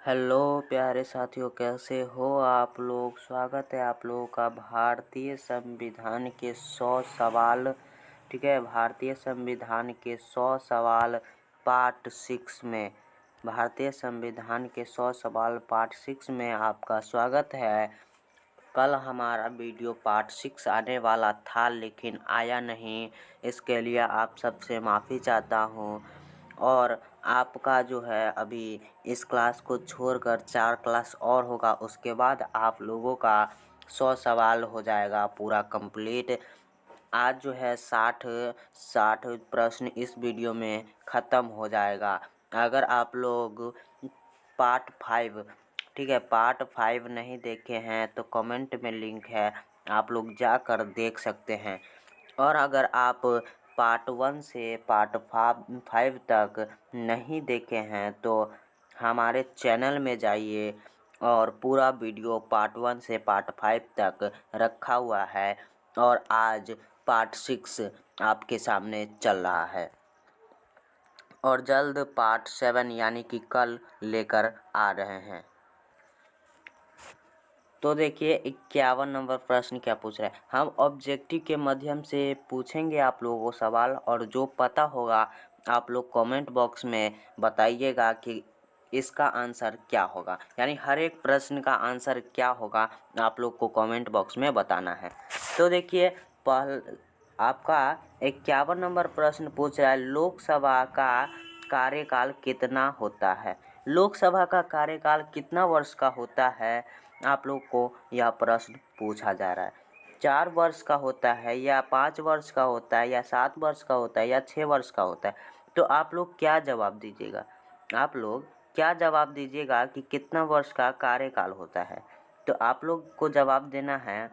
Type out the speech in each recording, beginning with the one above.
Hello प्यारे साथियों, कैसे हो आप लोग। स्वागत है आप लोगों का भारतीय संविधान के 100 सवाल। ठीक है, भारतीय संविधान के 100 सवाल पार्ट 6 में। भारतीय संविधान के 100 सवाल पार्ट 6 में आपका स्वागत है। कल हमारा वीडियो पार्ट 6 आने वाला था लेकिन आया नहीं, इसके लिए आप सबसे माफ़ी चाहता हूँ। और आपका जो है अभी इस क्लास को छोड़कर 4 क्लास और होगा, उसके बाद आप लोगों का 100 सवाल हो जाएगा पूरा कंप्लीट। आज जो है 60 प्रश्न इस वीडियो में ख़त्म हो जाएगा। अगर आप लोग पार्ट 5, ठीक है, पार्ट 5 नहीं देखे हैं तो कमेंट में लिंक है, आप लोग जाकर देख सकते हैं। और अगर आप पार्ट 1 से पार्ट 5 तक नहीं देखे हैं तो हमारे चैनल में जाइए और पूरा वीडियो पार्ट 1 से पार्ट 5 तक रखा हुआ है। और आज पार्ट 6 आपके सामने चल रहा है और जल्द पार्ट 7 यानी कि कल लेकर आ रहे हैं। तो देखिए 51 नंबर प्रश्न क्या पूछ रहा है। हम ऑब्जेक्टिव के माध्यम से पूछेंगे आप लोगों को सवाल, और जो पता होगा आप लोग कमेंट बॉक्स में बताइएगा कि इसका आंसर क्या होगा, यानी हर एक प्रश्न का आंसर क्या होगा आप लोग को कमेंट बॉक्स में बताना है। तो देखिए आपका 51 नंबर प्रश्न पूछ रहा है, लोकसभा का कार्यकाल कितना होता है। लोकसभा का कार्यकाल कितना वर्ष का होता है, आप लोग को यह प्रश्न पूछा जा रहा है। 4 वर्ष का होता है या 5 वर्ष का होता है या 7 वर्ष का होता है या 6 वर्ष का होता है। तो आप लोग क्या जवाब दीजिएगा, आप लोग क्या जवाब दीजिएगा कि कितना वर्ष का कार्यकाल होता है। तो आप लोग को जवाब देना है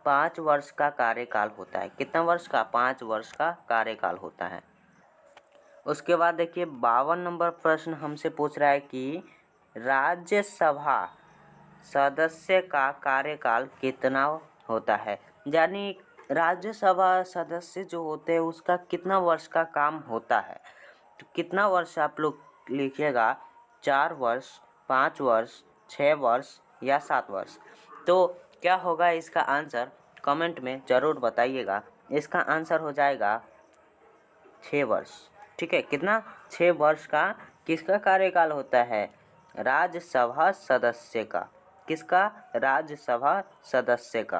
5 वर्ष का कार्यकाल होता है। कितना वर्ष का? 5 वर्ष का कार्यकाल होता है। उसके बाद देखिए 52 नंबर प्रश्न हमसे पूछ रहा है कि राज्यसभा सदस्य का कार्यकाल कितना होता है, यानी राज्यसभा सदस्य जो होते हैं उसका कितना वर्ष का काम होता है। तो कितना वर्ष आप लोग लिखिएगा, 4 वर्ष, 5 वर्ष, 6 वर्ष या 7 वर्ष। तो क्या होगा इसका आंसर, कमेंट में ज़रूर बताइएगा। इसका आंसर हो जाएगा 6 वर्ष। ठीक है, कितना? 6 वर्ष का किसका कार्यकाल होता है? राज्यसभा सदस्य का। किसका? राज्यसभा सदस्य का।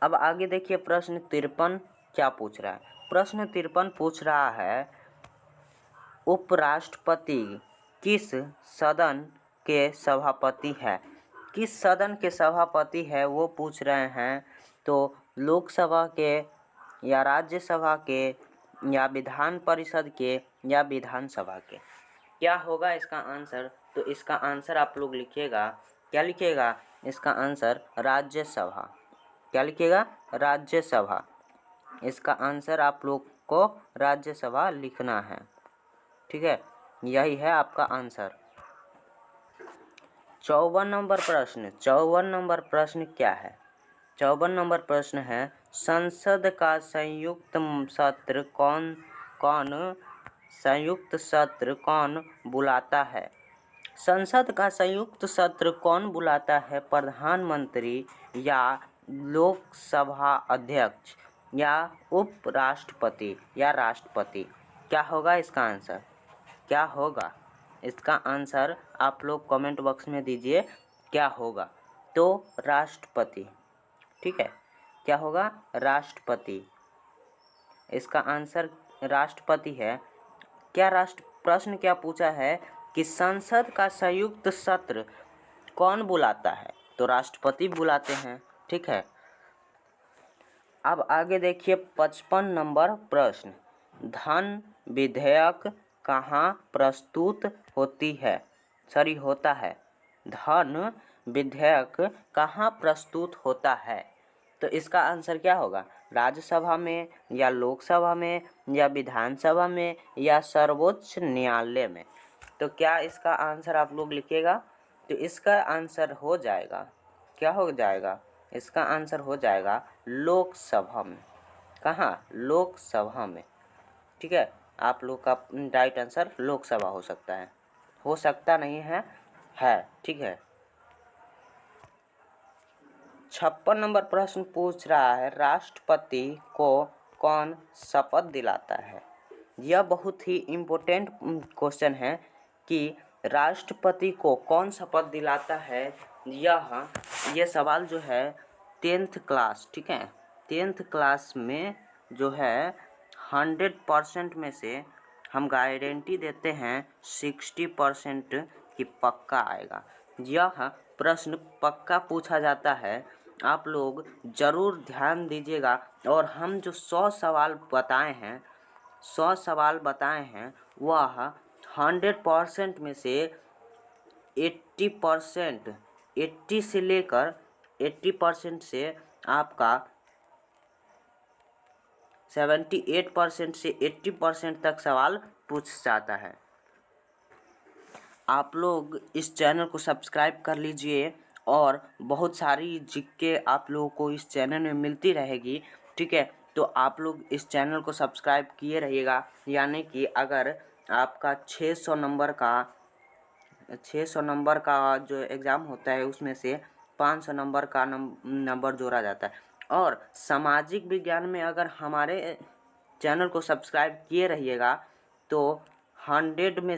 अब आगे देखिए प्रश्न 53 क्या पूछ रहा है। प्रश्न 53 पूछ रहा है, उपराष्ट्रपति किस सदन के सभापति है। किस सदन के सभापति है वो पूछ रहे हैं। तो लोकसभा के या राज्यसभा के या विधान परिषद के या विधानसभा के। क्या होगा इसका आंसर? तो इसका आंसर आप लोग लिखिएगा, क्या लिखिएगा? इसका आंसर राज्यसभा। क्या लिखिएगा? राज्यसभा। इसका आंसर आप लोग को राज्यसभा लिखना है। ठीक है, यही है आपका आंसर। 54 नंबर प्रश्न। 54 नंबर प्रश्न क्या है? 54 नंबर प्रश्न है, संसद का संयुक्त सत्र कौन बुलाता है। संसद का संयुक्त सत्र कौन बुलाता है? प्रधानमंत्री या लोकसभा अध्यक्ष या उपराष्ट्रपति या राष्ट्रपति। क्या होगा इसका आंसर? क्या होगा इसका आंसर? आप लोग कमेंट बॉक्स में दीजिए क्या होगा। तो राष्ट्रपति। ठीक है, क्या होगा? राष्ट्रपति। इसका आंसर राष्ट्रपति है। क्या प्रश्न क्या पूछा है कि संसद का संयुक्त सत्र कौन बुलाता है? तो राष्ट्रपति बुलाते हैं। ठीक है, अब आगे देखिए 55 नंबर प्रश्न, धन विधेयक कहाँ प्रस्तुत होता है। धन विधेयक कहाँ प्रस्तुत होता है। तो इसका आंसर क्या होगा? राज्यसभा में या लोकसभा में या विधानसभा में या सर्वोच्च न्यायालय में। तो क्या इसका आंसर आप लोग लिखिएगा। तो इसका आंसर हो जाएगा, क्या हो जाएगा? इसका आंसर हो जाएगा लोकसभा में। कहाँ? लोकसभा में। ठीक है, आप लोग का राइट आंसर लोकसभा हो सकता है, हो सकता नहीं है। ठीक है। 56 नंबर प्रश्न पूछ रहा है, राष्ट्रपति को कौन शपथ दिलाता है। यह बहुत ही इम्पोर्टेंट क्वेश्चन है कि राष्ट्रपति को कौन शपथ दिलाता है। यह सवाल जो है 10th क्लास, ठीक है, 10th क्लास में जो है 100% में से हम गारंटी देते हैं 60% कि पक्का आएगा। यह प्रश्न पक्का पूछा जाता है, आप लोग ज़रूर ध्यान दीजिएगा। और हम जो 100 सवाल बताए हैं वह 100% में से 80%, 80 से लेकर 80% से आपका 78% से 80% तक सवाल पूछ जाता है। आप लोग इस चैनल को सब्सक्राइब कर लीजिए और बहुत सारी जीके आप लोगों को इस चैनल में मिलती रहेगी। ठीक है, तो आप लोग इस चैनल को सब्सक्राइब किए रहिएगा। यानी कि अगर आपका 600 नंबर का जो एग्ज़ाम होता है उसमें से 500 नंबर का नंबर जोड़ा जाता है। और सामाजिक विज्ञान में अगर हमारे चैनल को सब्सक्राइब किए रहिएगा तो 100 में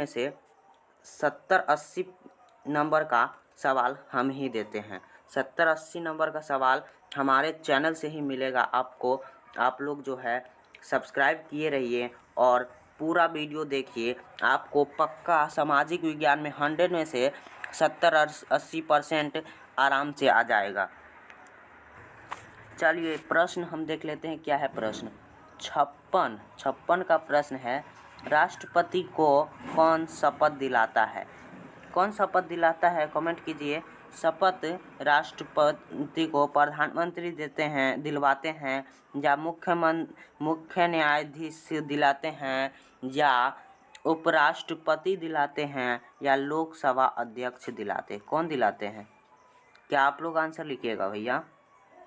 से 70-80 नंबर का सवाल हम ही देते हैं। 70-80 नंबर का सवाल हमारे चैनल से ही मिलेगा आपको। आप लोग जो है सब्सक्राइब किए रहिए और पूरा वीडियो देखिए, आपको पक्का सामाजिक विज्ञान में 100 में से 70-80% आराम से आ जाएगा। चलिए प्रश्न हम देख लेते हैं, क्या है प्रश्न। 56 का प्रश्न है, राष्ट्रपति को कौन शपथ दिलाता है। कौन शपथ दिलाता है, कमेंट कीजिए। शपथ राष्ट्रपति को प्रधानमंत्री दिलवाते हैं, या मुख्य न्यायाधीश दिलाते हैं, या उपराष्ट्रपति दिलाते हैं, या लोकसभा अध्यक्ष दिलाते। कौन दिलाते हैं? क्या आप लोग आंसर लिखिएगा भैया,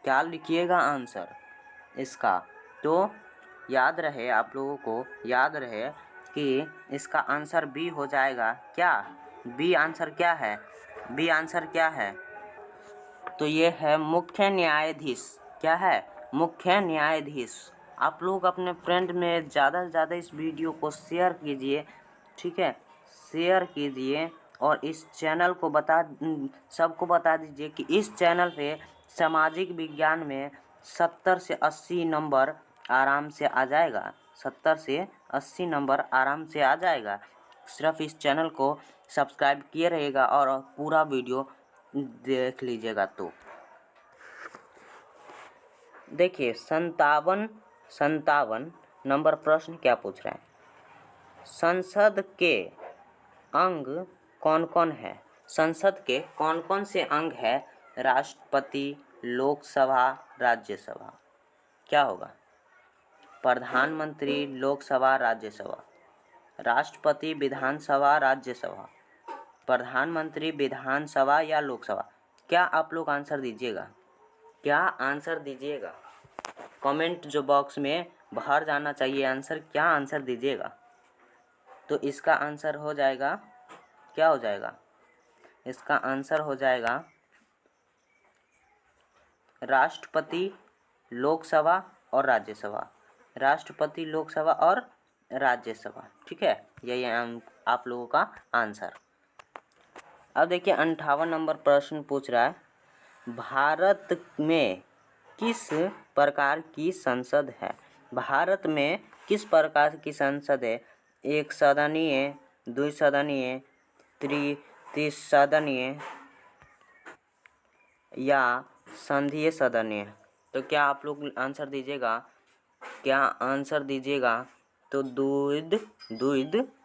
क्या लिखिएगा आंसर इसका। तो याद रहे, आप लोगों को याद रहे कि इसका आंसर बी हो जाएगा। क्या बी आंसर क्या है? बी आंसर क्या है? तो ये है मुख्य न्यायाधीश। क्या है? मुख्य न्यायाधीश। आप लोग अपने फ्रेंड में ज़्यादा से ज़्यादा इस वीडियो को शेयर कीजिए। ठीक है, शेयर कीजिए और इस चैनल को सबको बता दीजिए कि इस चैनल पे सामाजिक विज्ञान में 70 से 80 नंबर आराम से आ जाएगा। 70 से 80 नंबर आराम से आ जाएगा। सिर्फ इस चैनल को सब्सक्राइब किए रहिएगा और पूरा वीडियो देख लीजिएगा। तो देखिए 57 नंबर प्रश्न क्या पूछ रहा है। संसद के अंग कौन कौन है? संसद के कौन कौन से अंग है? राष्ट्रपति, लोकसभा, राज्यसभा। क्या होगा? प्रधानमंत्री, लोकसभा, राज्यसभा। राष्ट्रपति, विधानसभा, राज्यसभा। प्रधानमंत्री, विधानसभा या लोकसभा। क्या आप लोग आंसर दीजिएगा? क्या आंसर दीजिएगा? कमेंट जो बॉक्स में बाहर जाना चाहिए आंसर। क्या आंसर दीजिएगा? तो इसका आंसर हो जाएगा, क्या हो जाएगा? इसका आंसर हो जाएगा राष्ट्रपति, लोकसभा और राज्यसभा। राष्ट्रपति, लोकसभा और राज्यसभा। ठीक है, यही आप लोगों का आंसर। अब देखिए 58 नंबर प्रश्न पूछ रहा है, भारत में किस प्रकार की संसद है? भारत में किस प्रकार की संसद है? एक सदनीय, द्विसदनीय, त्रिसदनीय या संघीय सदनीय। तो क्या आप लोग आंसर दीजिएगा? क्या आंसर दीजिएगा? तो द्विद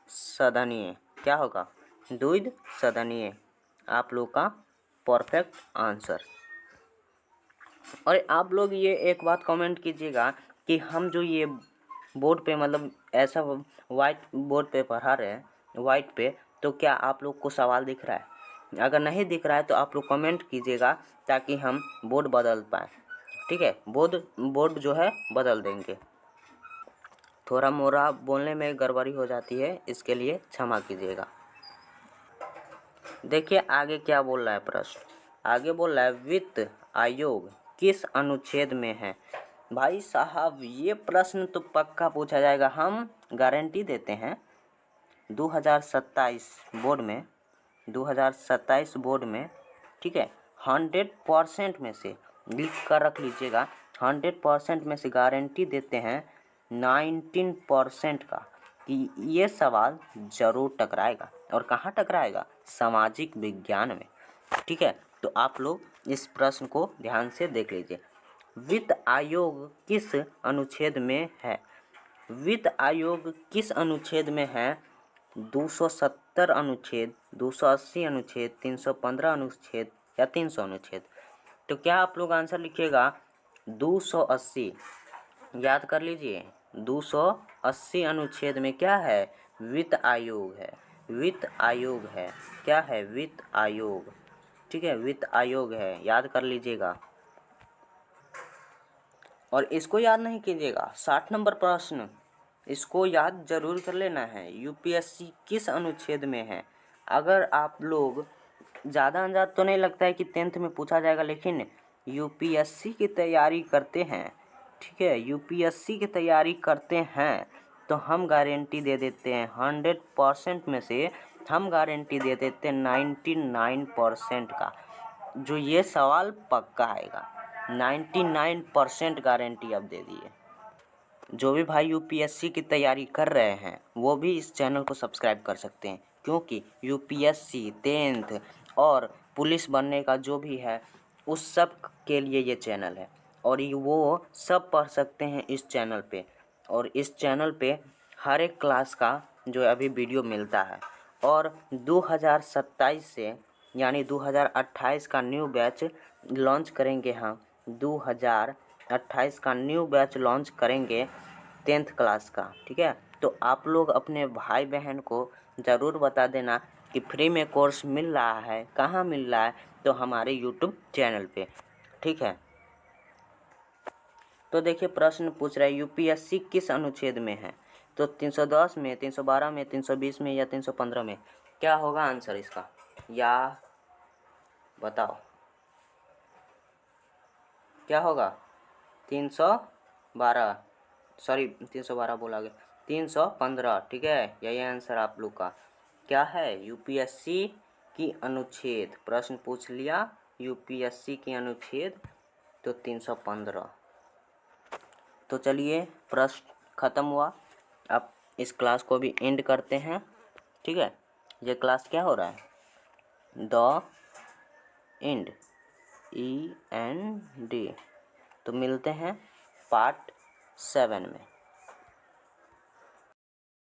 सदनीय। क्या होगा? द्विद सदनीय आप लोग का परफेक्ट आंसर। और आप लोग ये एक बात कमेंट कीजिएगा कि हम जो ये बोर्ड पे मतलब ऐसा वाइट बोर्ड पे पढ़ा रहे हैं, वाइट पे, तो क्या आप लोग को सवाल दिख रहा है? अगर नहीं दिख रहा है तो आप लोग कमेंट कीजिएगा ताकि हम बोर्ड बदल पाएँ। ठीक है, बोर्ड जो है बदल देंगे। थोड़ा मोड़ा बोलने में गड़बड़ी हो जाती है, इसके लिए क्षमा कीजिएगा। देखिए आगे क्या बोल रहा है प्रश्न। आगे बोल रहा है वित्त आयोग किस अनुच्छेद में है। भाई साहब ये प्रश्न तो पक्का पूछा जाएगा, हम गारंटी देते हैं। 2027 बोर्ड में 2027 बोर्ड में, ठीक है, 100% में से लिख कर रख लीजिएगा, 100% में से गारंटी देते हैं 19% का कि ये सवाल जरूर टकराएगा। और कहाँ टकराएगा? सामाजिक विज्ञान में। ठीक है, तो आप लोग इस प्रश्न को ध्यान से देख लीजिए। वित्त आयोग किस अनुच्छेद में है? वित्त आयोग किस अनुच्छेद में है? 270 अनुच्छेद, 280 अनुच्छेद, 315 अनुच्छेद या 300 अनुच्छेद। तो क्या आप लोग आंसर लिखिएगा 280। याद कर लीजिए 280 अनुच्छेद में क्या है? वित्त आयोग है। वित्त आयोग है, क्या है? वित्त आयोग। ठीक है, वित्त आयोग है, याद कर लीजिएगा। और इसको याद नहीं कीजिएगा, 60 नंबर प्रश्न, इसको याद जरूर कर लेना है। यूपीएससी किस अनुच्छेद में है? अगर आप लोग ज़्यादा अंदाज तो नहीं लगता है कि 10th में पूछा जाएगा, लेकिन यूपीएससी की तैयारी करते हैं, ठीक है, यूपीएससी की तैयारी करते हैं तो हम गारंटी दे देते हैं 100% में से हम गारंटी दे देते हैं 99% का, जो ये सवाल पक्का आएगा। 99% गारंटी अब दे दिए। जो भी भाई यूपीएससी की तैयारी कर रहे हैं वो भी इस चैनल को सब्सक्राइब कर सकते हैं, क्योंकि यूपीएससी 10th और पुलिस बनने का जो भी है उस सब के लिए ये चैनल है। और ये वो सब पढ़ सकते हैं इस चैनल पे। और इस चैनल पे हर एक क्लास का जो अभी वीडियो मिलता है। और 2027 से यानी 2028 का न्यू बैच लॉन्च करेंगे हम। 2028 का न्यू बैच लॉन्च करेंगे 10th क्लास का, ठीक है। तो आप लोग अपने भाई बहन को ज़रूर बता देना कि फ्री में कोर्स मिल रहा है। कहाँ मिल रहा है? तो हमारे यूट्यूब चैनल पे, ठीक है। तो देखिए प्रश्न पूछ रहा है यूपीएससी किस अनुच्छेद में है? तो 310 में, 312 में, 320 में या 315 में? क्या होगा आंसर इसका? या बताओ क्या होगा? 312, सॉरी 312 बोला गया, 315, ठीक है, यही आंसर आप लोग का क्या है? यूपीएससी की अनुच्छेद। प्रश्न पूछ लिया यूपीएससी की अनुच्छेद, तो 315। तो चलिए प्रश्न ख़त्म हुआ। अब इस क्लास को भी एंड करते हैं, ठीक है। ये क्लास क्या हो रहा है? The end, END। तो मिलते हैं पार्ट 7 में।